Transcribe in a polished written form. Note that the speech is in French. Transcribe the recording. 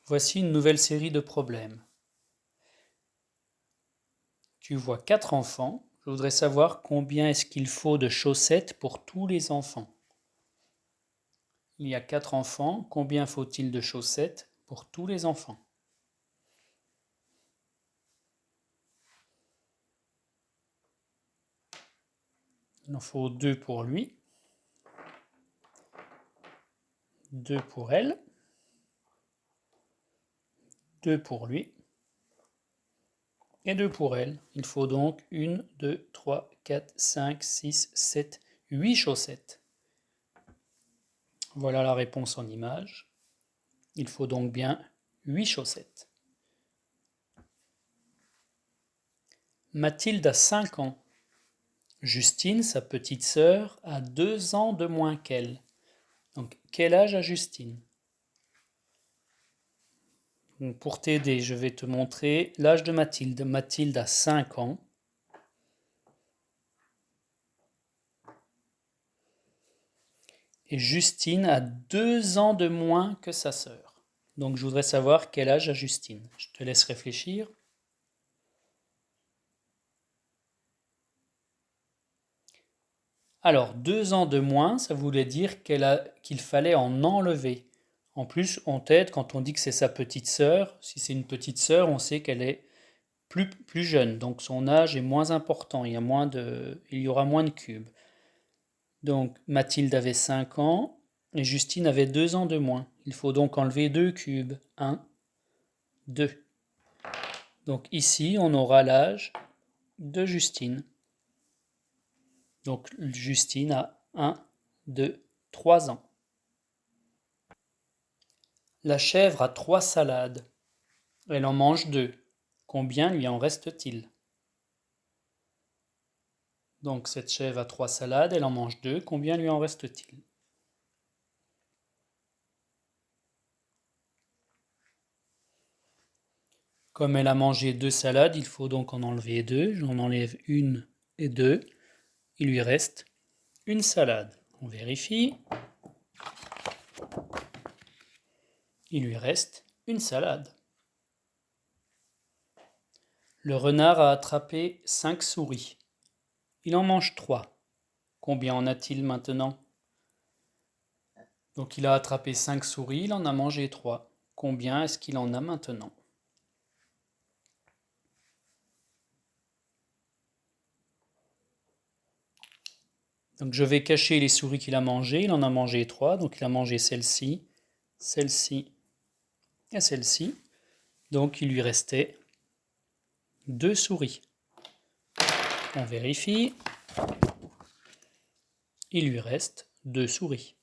Voici une nouvelle série de problèmes. Tu vois 4 enfants. Je voudrais savoir combien est-ce qu'il faut de chaussettes pour tous les enfants. Il y a 4 enfants. Combien faut-il de chaussettes pour tous les enfants? Il en faut 2 pour lui, 2 pour elle, 2 pour lui et 2 pour elle. Il faut donc 1, 2, 3, 4, 5, 6, 7, 8 chaussettes. Voilà la réponse en image. Il faut donc bien 8 chaussettes. Mathilde a 5 ans. Justine, sa petite sœur, a 2 ans de moins qu'elle. Donc, quel âge a Justine? Donc, pour t'aider, je vais te montrer l'âge de Mathilde. Mathilde a 5 ans. Et Justine a 2 ans de moins que sa sœur. Donc, je voudrais savoir quel âge a Justine. Je te laisse réfléchir. Alors, 2 ans de moins, ça voulait dire qu'il fallait en enlever. En plus, on t'aide quand on dit que c'est sa petite sœur. Si c'est une petite sœur, on sait qu'elle est plus jeune, donc son âge est moins important, il y aura moins de cubes. Donc Mathilde avait 5 ans et Justine avait 2 ans de moins. Il faut donc enlever 2 cubes. 1, 2. Donc ici, on aura l'âge de Justine. Donc Justine a 1, 2, 3 ans. La chèvre a 3 salades. Elle en mange 2. Combien lui en reste-t-il? Donc cette chèvre a 3 salades, elle en mange 2. Combien lui en reste-t-il? Comme elle a mangé 2 salades, il faut donc en enlever 2. J'en enlève 1 et 2. Il lui reste une salade. On vérifie. Il lui reste une salade. Le renard a attrapé 5 souris. Il en mange 3. Combien en a-t-il maintenant? Donc il a attrapé 5 souris, il en a mangé 3. Combien est-ce qu'il en a maintenant? Donc je vais cacher les souris qu'il a mangées. Il en a mangé 3, donc il a mangé celle-ci, celle-ci et celle-ci. Donc il lui restait 2 souris. On vérifie. Il lui reste 2 souris.